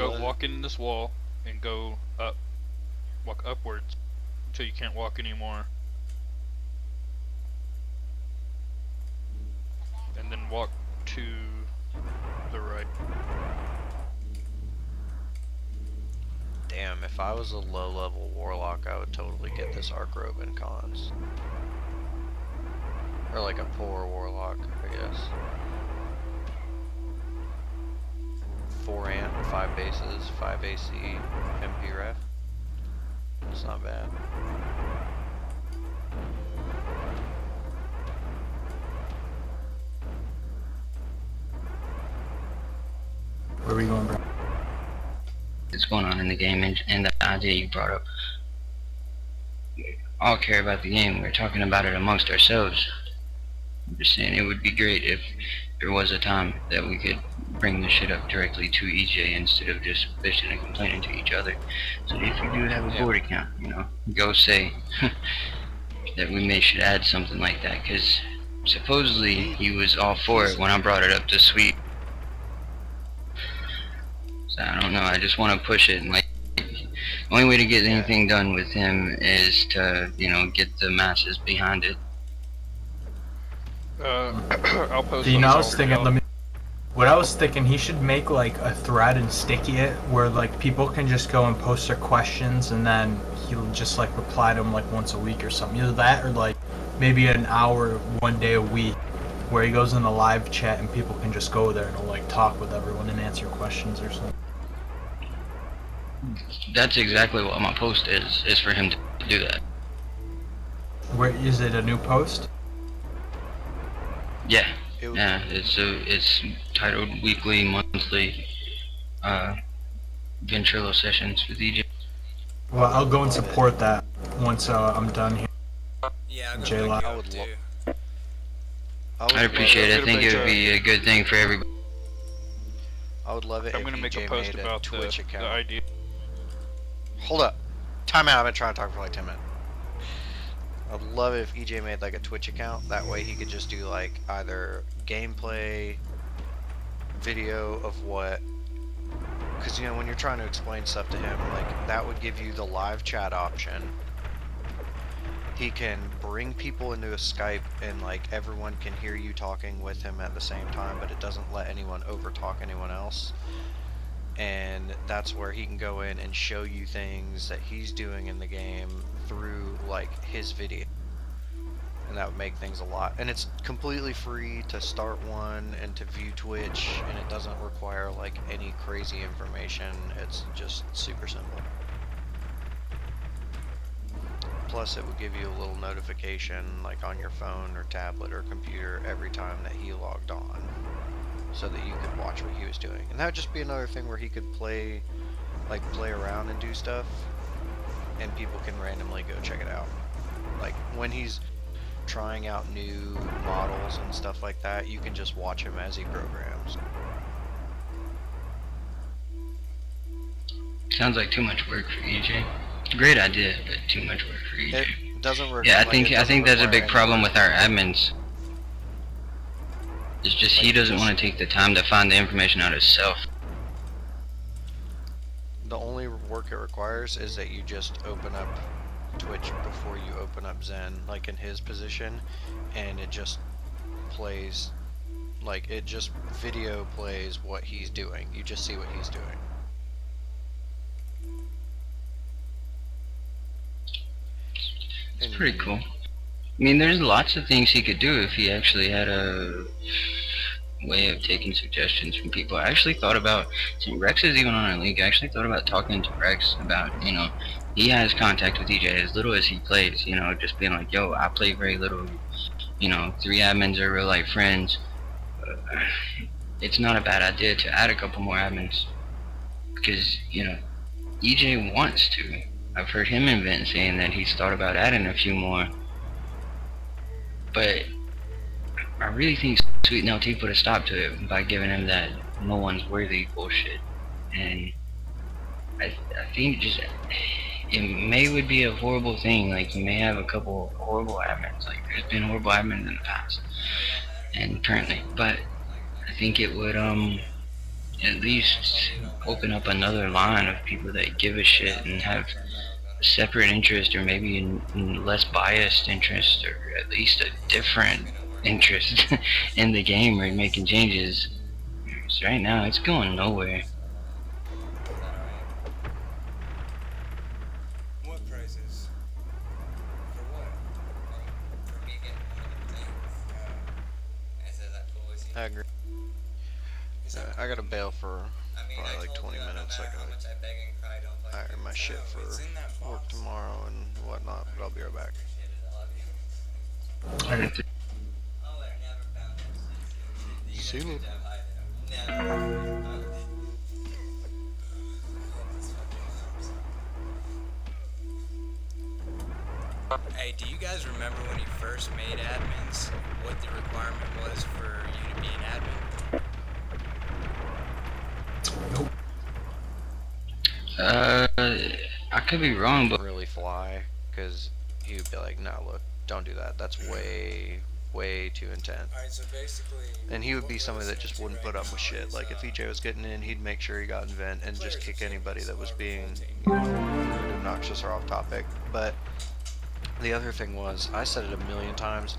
go walk in this wall and go up, walk upwards until you can't walk anymore, and then walk to the right. Damn, if I was a low-level warlock, I would totally get this arc robe in cons. Or like a poor warlock, I guess. 4 amp, 5 bases, 5 AC, MP ref. It's not bad. Where are we going, bro? What's going on in the game and the idea you brought up. We all care about the game. We're talking about it amongst ourselves. I'm just saying it would be great if there was a time that we could bring the shit up directly to EJ instead of just bitching and complaining to each other. So if you do have a board account, you know, go say that we should add something like that, because supposedly he was all for it when I brought it up to Sweet. So I don't know, I just want to push it, and like, the only way to get anything done with him is to, you know, get the masses behind it. I'll post. You know, I was thinking, what I was thinking, he should make like a thread and sticky it where like people can just go and post their questions, and then he'll just like reply to them like once a week or something. Either that or like maybe an hour, 1 day a week, where he goes in the live chat and people can just go there and he'll like talk with everyone and answer questions or something. That's exactly what my post is for him to do that. Where is it, a new post? Yeah, yeah, it's titled Weekly, Monthly, Ventrilo Sessions with EJ. Well, I'll go and support that once I'm done here. Yeah, I would love. I'd appreciate it. I think it would be a good thing for everybody. I would love it I'm if gonna make EJ a post made about Twitch the account. idea. Hold up. Time out. I've been trying to talk for like 10 minutes. I'd love it if EJ made like a Twitch account. That way he could just do like either gameplay, video of what. Because, you know, when you're trying to explain stuff to him, like, that would give you the live chat option. He can bring people into a Skype and, like, everyone can hear you talking with him at the same time, but it doesn't let anyone overtalk anyone else. And that's where he can go in and show you things that he's doing in the game through, like, his video. And that would make things a lot. And it's completely free to start one and to view Twitch, and it doesn't require like any crazy information. It's just super simple. Plus it would give you a little notification like on your phone or tablet or computer every time that he logged on, so that you could watch what he was doing. And that would just be another thing where he could play around and do stuff, and people can randomly go check it out. Like when he's trying out new models and stuff like that, you can just watch him as he programs. Sounds like too much work for EJ. Great idea, but too much work for EJ. It doesn't work. Yeah, I think that's a big problem with our admins. It's just he doesn't want to take the time to find the information out himself. The only work it requires is that you just open up Twitch before you open up Zen, like in his position, and it just plays, like it just video plays what he's doing. You just see what he's doing. It's pretty cool. I mean, there's lots of things he could do if he actually had a way of taking suggestions from people. I actually thought about, since Rex is even on our league, I actually thought about talking to Rex about, you know, he has contact with EJ as little as he plays, you know, just being like, yo, I play very little, you know, 3 admins are real life friends. It's not a bad idea to add a couple more admins, because, you know, EJ wants to. I've heard him in vent saying that he's thought about adding a few more, but I really think Sweet and LT put a stop to it by giving him that no one's worthy bullshit. And I think just it would be a horrible thing. Like, you may have a couple horrible admins. Like, there's been horrible admins in the past and currently, but I think it would at least open up another line of people that give a shit and have a separate interest, or maybe in less biased interest, or at least a different interest in the game or making changes. So right now it's going nowhere. What prizes? For what? For me getting one of them things. I said that cool with you. I agree. I gotta bail for probably like 20 minutes. I gotta iron my shit for work tomorrow and whatnot, but I'll be right back. Alright. See you later. Hey, do you guys remember when you first made admins, what the requirement was for you to be an admin? I could be wrong, but Really fly, because he would be like, "No, look, don't do that. That's way too intense." Alright, so basically... And he would be somebody that just wouldn't put up with shit. Like, if EJ was getting in, he'd make sure he got in vent and just kick anybody that was being, you know, obnoxious or off topic. But the other thing was, I said it a million times,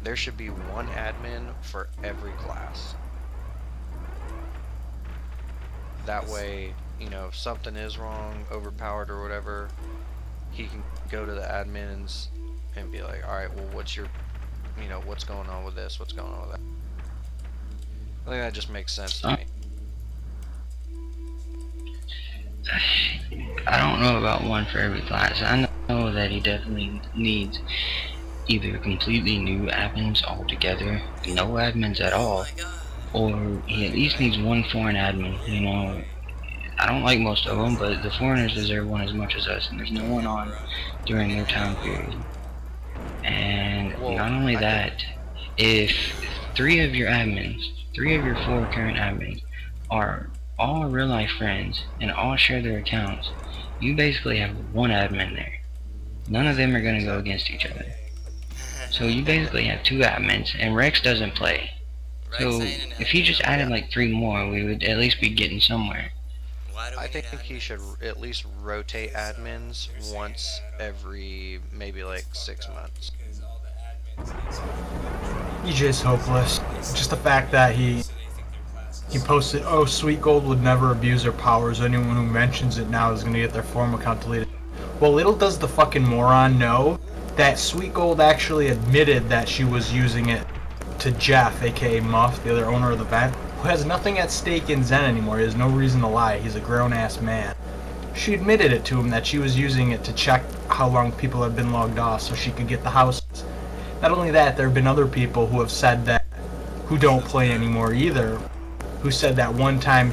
there should be one admin for every class. That way, you know, if something is wrong, overpowered or whatever, he can go to the admins and be like, alright, well, what's your, you know, what's going on with this, what's going on with that. I think that just makes sense to me. I don't know about one for every class. I know that he definitely needs either completely new admins altogether, no admins at all, or he at least needs one foreign admin. You know, I don't like most of them, but the foreigners deserve one as much as us, and there's no one on during their time period. And not only that, if three of your four current admins are all real life friends and all share their accounts, you basically have one admin there. None of them are going to go against each other. So you basically have two admins, and Rex doesn't play. So if he just added like 3 more, we would at least be getting somewhere. I think he should at least rotate admins once every maybe like 6 months. EJ's hopeless. Just the fact that he posted, "Oh, Sweet Gold would never abuse her powers. Anyone who mentions it now is going to get their forum account deleted." Well, little does the fucking moron know that Sweet Gold actually admitted that she was using it to Jeff, aka Muff, the other owner of the vent, who has nothing at stake in Zen anymore. He has no reason to lie. He's a grown-ass man. She admitted it to him that she was using it to check how long people have been logged off so she could get the houses. Not only that, there have been other people who have said that, who don't play anymore either, who said that one time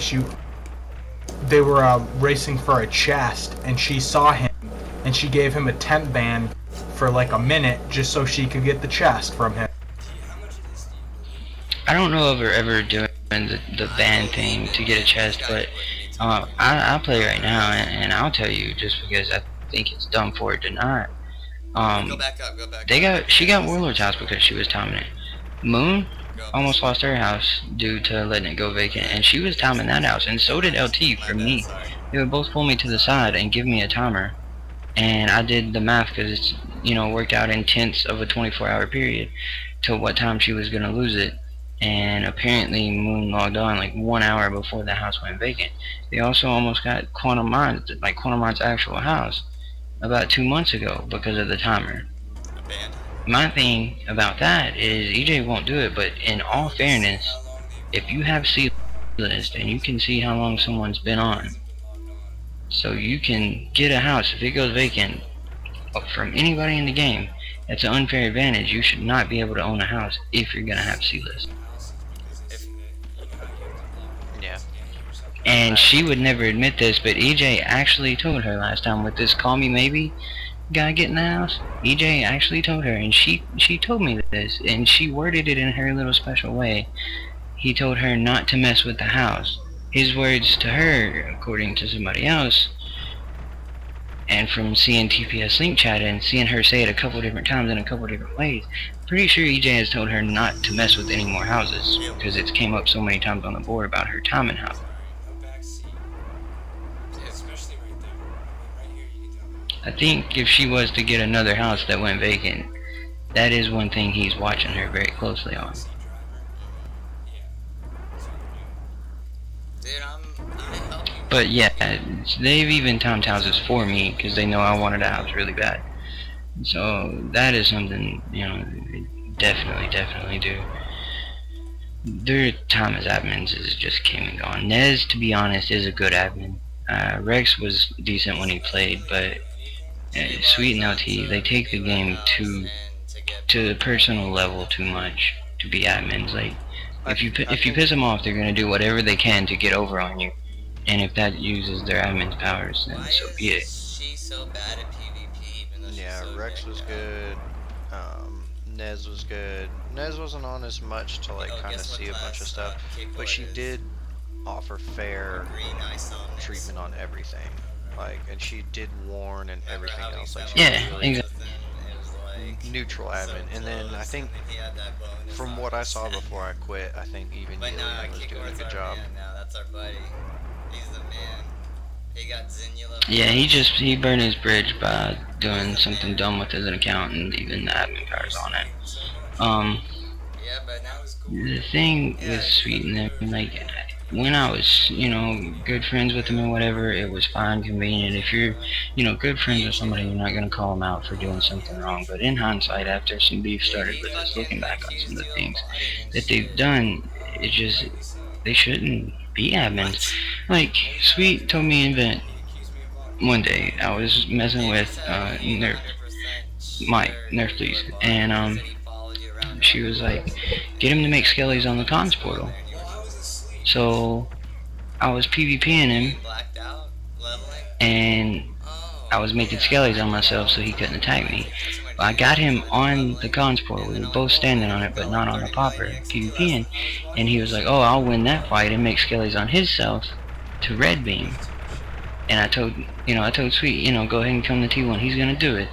they were racing for a chest and she saw him and she gave him a temp ban for like a minute just so she could get the chest from him. I don't know if we're ever doing the ban thing to get a chest, but I play right now, and I'll tell you, just because I think it's dumb for it to not. Go back up. She got Warlord's house because she was timing it. Moon almost lost her house due to letting it go vacant, and she was timing that house, and so did LT for me. They would both pull me to the side and give me a timer, and I did the math because it's, you know, worked out in tenths of a 24-hour period to what time she was gonna lose it. And apparently Moon logged on like 1 hour before the house went vacant. They also almost got Quantum Mind's actual house about 2 months ago because of the timer. My thing about that is EJ won't do it, but in all fairness, if you have C list and you can see how long someone's been on, so you can get a house if it goes vacant from anybody in the game, that's an unfair advantage. You should not be able to own a house if you're gonna have C list. Yeah. And she would never admit this, but EJ actually told her last time with this "call me maybe" guy getting the house. EJ actually told her, and she told me this, and she worded it in her little special way. He told her not to mess with the house. His words to her, according to somebody else, and from seeing TPS link chat and seeing her say it a couple different times in a couple different ways, pretty sure EJ has told her not to mess with any more houses because it's came up so many times on the board about her timing house. I think if she was to get another house that went vacant, that is one thing he's watching her very closely on. Dude, I help you. But yeah, they've even timed houses for me because they know I wanted a house really bad. So that is something, you know, they definitely do. Their time as admins is just came and gone. Nez, to be honest, is a good admin. Rex was decent when he played, but Sweet and LT, they take the game to the personal level too much to be admins. Like, if you piss them off, they're gonna do whatever they can to get over on you, and if that uses their admin's powers, then so be it. She so bad at PvP even though she's Yeah, so Rex dang was good. Nez was good. Nez wasn't on as much to like kind of see a bunch of stuff, but she did offer fair treatment on everything. Like, and she did warn and everything else. Like, she Yeah, was really exactly. neutral admin. And then I think, from what I saw before I quit, I think even But nah, Julian was doing a Kikor's good our job. man now. That's our buddy. He's the man. He got Xenula. Yeah, he burned his bridge by doing something dumb with his account and leaving the admin powers on it. Yeah, but now it's cool. The thing with Sweet and them, like, when I was, you know, good friends with them and whatever, it was fine, convenient. If you're, you know, good friends with somebody, you're not gonna call them out for doing something wrong. But in hindsight, after some beef started with us, looking back on some of the things that they've done, it just, they shouldn't be admins. Like, Sweet told me in Vent one day, I was messing with Nerf, Mike, Nerf please, and she was like, get him to make skellies on the cons portal. So I was PvPing him, and I was making skellies on myself so he couldn't attack me. But I got him on the cons portal. We were both standing on it, but not on the popper, PvPing. And he was like, oh, I'll win that fight and make skellies on his self to red beam. And I told Sweet, you know, go ahead and come to T1. He's gonna do it.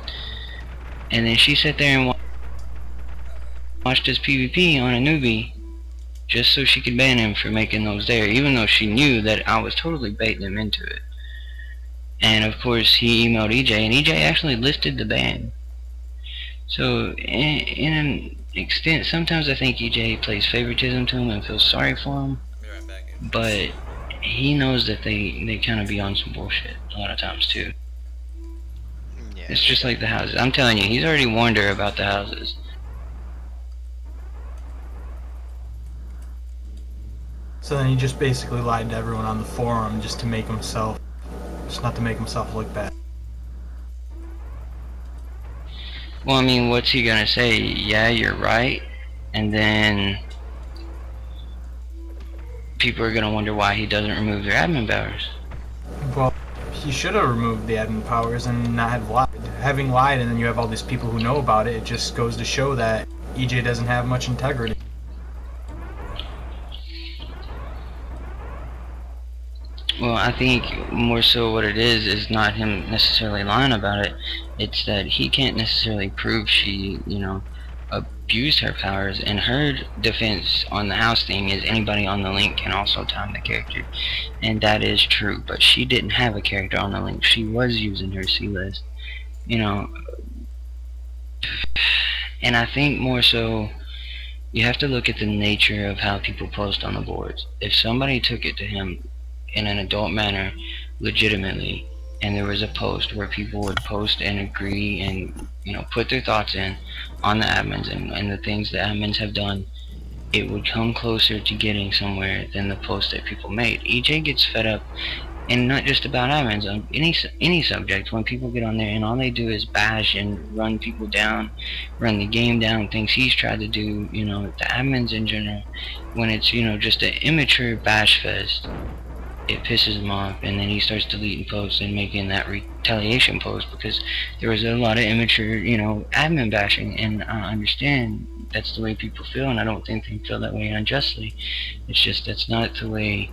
And then she sat there and watched us PvP on a newbie, just so she could ban him for making those there, even though she knew that I was totally baiting him into it. And of course, he emailed EJ, and EJ actually listed the ban. So, in an extent, sometimes I think EJ plays favoritism to him and feels sorry for him, but he knows that they kind of be on some bullshit a lot of times too. Yeah. It's just like the houses. I'm telling you, he's already warned her about the houses. So then he just basically lied to everyone on the forum just to make himself, just not to make himself look bad. Well, I mean, what's he gonna say? Yeah, you're right, and then people are gonna wonder why he doesn't remove their admin powers. Well, he should have removed the admin powers and not have lied. Having lied and then you have all these people who know about it, it just goes to show that EJ doesn't have much integrity. Well, I think more so what it is not him necessarily lying about it. It's that he can't necessarily prove she, you know, abused her powers. And her defense on the house thing is anybody on the link can also time the character. And that is true. But she didn't have a character on the link. She was using her C-list. You know. And I think more so you have to look at the nature of how people post on the boards. If somebody took it to him in an adult manner, legitimately, and there was a post where people would post and agree and, you know, put their thoughts in on the admins and the things the admins have done, it would come closer to getting somewhere than the post that people made. EJ gets fed up, and not just about admins, on any subject, when people get on there and all they do is bash and run people down, run the game down, things he's tried to do, you know, the admins in general, when it's, you know, just an immature bash fest, it pisses him off, and then he starts deleting posts and making that retaliation post because there was a lot of immature, you know, admin bashing. And I understand that's the way people feel, and I don't think they feel that way unjustly. It's just that's not the way,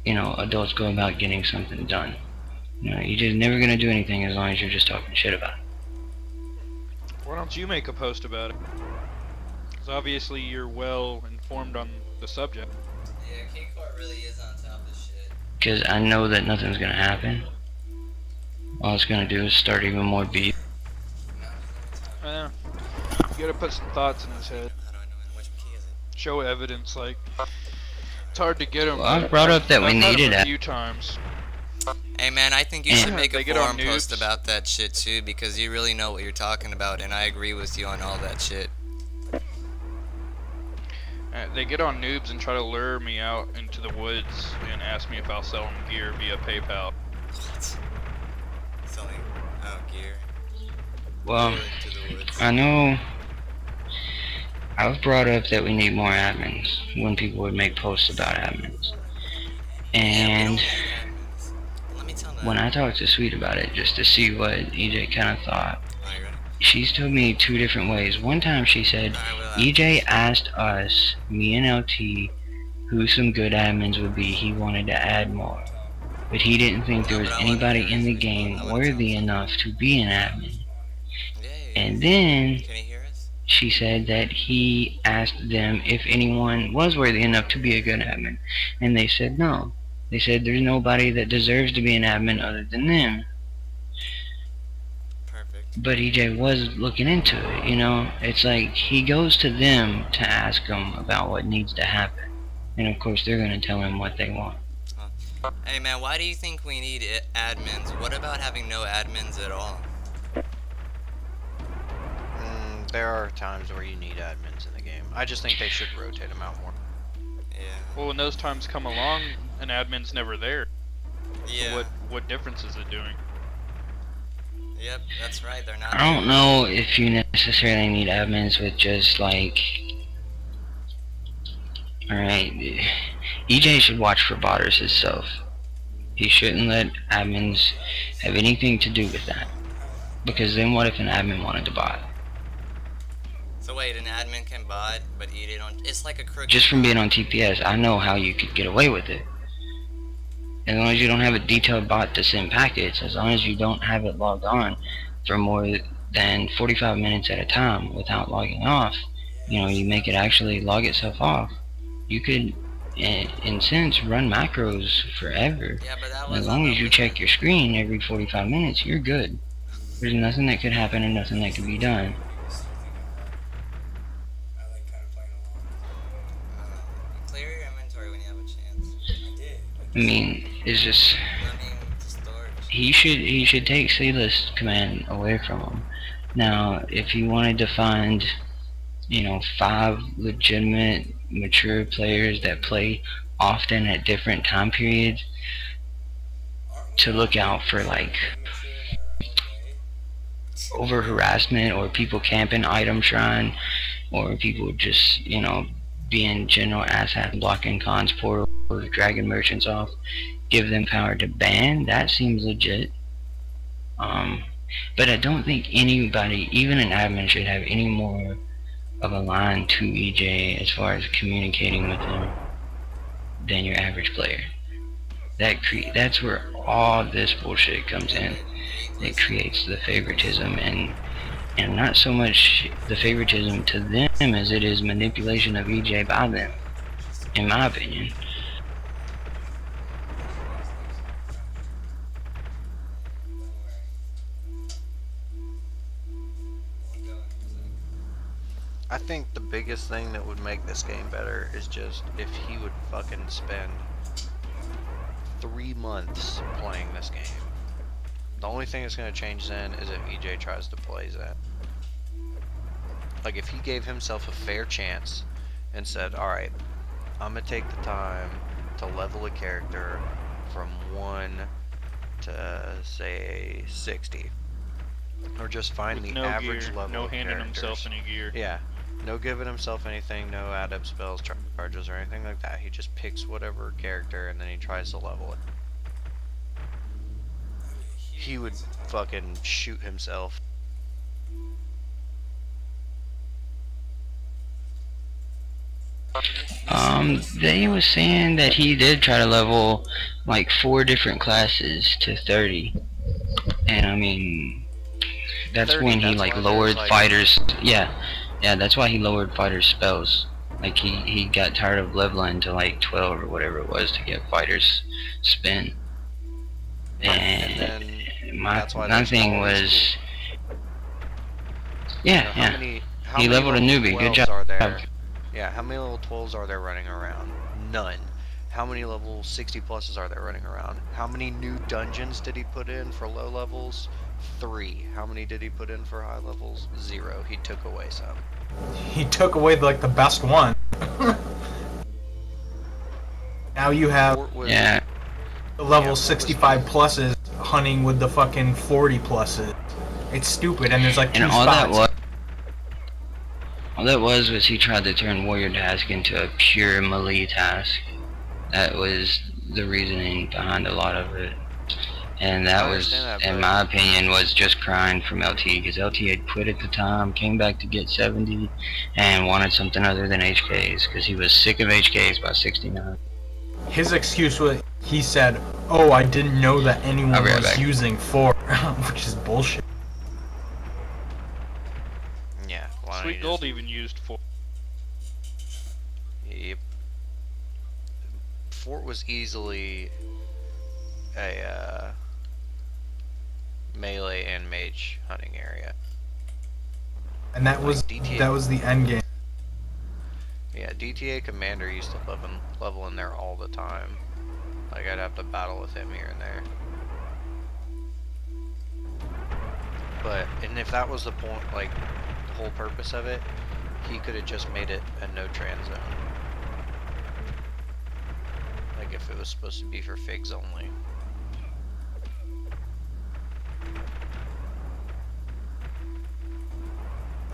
you know, adults go about getting something done. You know, you're just never gonna do anything as long as you're just talking shit about it. Why don't you make a post about it? Because obviously you're well informed on the subject. Yeah, K-Court really is on top of shit. Because I know that nothing's gonna happen. all it's gonna do is start even more beef. You gotta put some thoughts in his head. How do I know which key is it? Show evidence, like, it's hard to get him. Well, I've brought up that we I've had needed him a it. few times. Hey man, I think you should make a They get on forum post noobs. about that shit too, because you really know what you're talking about, and I agree with you on all that shit. They get on noobs and try to lure me out into the woods and ask me if I'll sell them gear via PayPal. What? Selling gear. Well, To the woods. I know I've brought up that we need more admins when people would make posts about admins. And Let me tell them. when I talked to Sweet about it, just to see what EJ kind of thought, Are you ready? she's told me two different ways. One time she said, EJ asked us, me and LT, who some good admins would be. He wanted to add more. But he didn't think there was anybody in the game worthy enough to be an admin. And then Can you hear us? she said that he asked them if anyone was worthy enough to be a good admin. And they said no. They said there's nobody that deserves to be an admin other than them. Perfect. But EJ was looking into it, you know? It's like he goes to them to ask them about what needs to happen. And of course they're going to tell him what they want. Hey man, why do you think we need admins? What about having no admins at all? There are times where you need admins in the game. I just think they should rotate them out more. Yeah. Well, when those times come along, an admin's never there. Yeah. So what difference is it doing? Yep, that's right. They're not. I don't know if you necessarily need admins with just like... Alright, EJ should watch for botters himself. He shouldn't let admins have anything to do with that. Because then what if an admin wanted to bot? So wait, an admin can bot, but eat it on. It's like a crooked. Just from being on TPS, I know how you could get away with it. As long as you don't have a detailed bot to send packets, as long as you don't have it logged on for more than 45 minutes at a time without logging off, you know, you make it actually log itself off. You could, in sense, run macros forever. Yeah, but that As was long as you check your screen every 45 minutes, you're good. There's nothing that could happen and nothing that could be done. Clear your inventory when you have a chance. I mean, it's just... I mean, storage. He should take Sealess command away from him. Now, if he wanted to find, you know, 5 legitimate, mature players that play often at different time periods, to look out for like over harassment or people camping item shrine or people just, you know, being general asshats, blocking cons portals, dragging merchants off, give them power to ban. That seems legit. But I don't think anybody, even an admin, should have any more of a line to EJ as far as communicating with him than your average player. That's where all this bullshit comes in. It creates the favoritism and not so much the favoritism to them as it is manipulation of EJ by them, in my opinion. I think the biggest thing that would make this game better is just if he would fucking spend 3 months playing this game. The only thing that's going to change then is if EJ tries to play Zen. Like if he gave himself a fair chance and said, alright, I'm going to take the time to level a character from 1 to say 60. Or just find With the no average gear, level no of handing characters. himself any gear. Yeah. No giving himself anything, no add-up spells, charges, or anything like that. He just picks whatever character and then he tries to level it. He would fucking shoot himself. They was saying that he did try to level like 4 different classes to 30. And I mean, that's 30, when he that's like when lowered there's, like- fighters. Yeah, that's why he lowered fighters' spells. Like he got tired of leveling to like 12 or whatever it was to get fighters spin. And then my That's why my there's thing all these was, cool- yeah, you know, yeah. how He many leveled a level newbie. Good 12s job. are there? Yeah, how many level 12s are there running around? None. How many level 60 pluses are there running around? How many new dungeons did he put in for low levels? 3. How many did he put in for high levels? 0. He took away some. He took away like the best one. Now you have Fort was, Yeah, the level Fort was 65 good. pluses hunting with the fucking 40 pluses. It's stupid, and there's like 2 and all that spots. was he tried to turn warrior task into a pure melee task. That was the reasoning behind a lot of it. And that I was, understand that, in but- my opinion, was just crying from LT, because LT had quit at the time, came back to get 70, and wanted something other than HKs, because he was sick of HKs by 69. His excuse was, he said, "Oh, I didn't know that anyone I'll be right was back. using 4," which is bullshit. Yeah, why don't Sweet you Gold just... even used 4. Yep. Fort was easily a melee and mage hunting area. And that was DTA. the end game. Yeah, DTA Commander used to level in there all the time. Like, I'd have to battle with him here and there. But, and if that was the point, like, the whole purpose of it, he could have just made it a no-trans zone. Like, if it was supposed to be for figs only.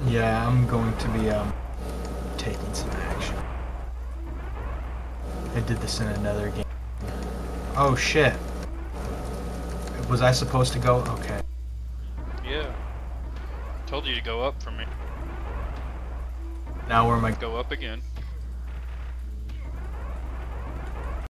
Yeah, I'm going to be taking some action. I did this in another game. Oh shit. Was I supposed to go? Okay. Yeah. Told you to go up for me. Now where am I? Go up again.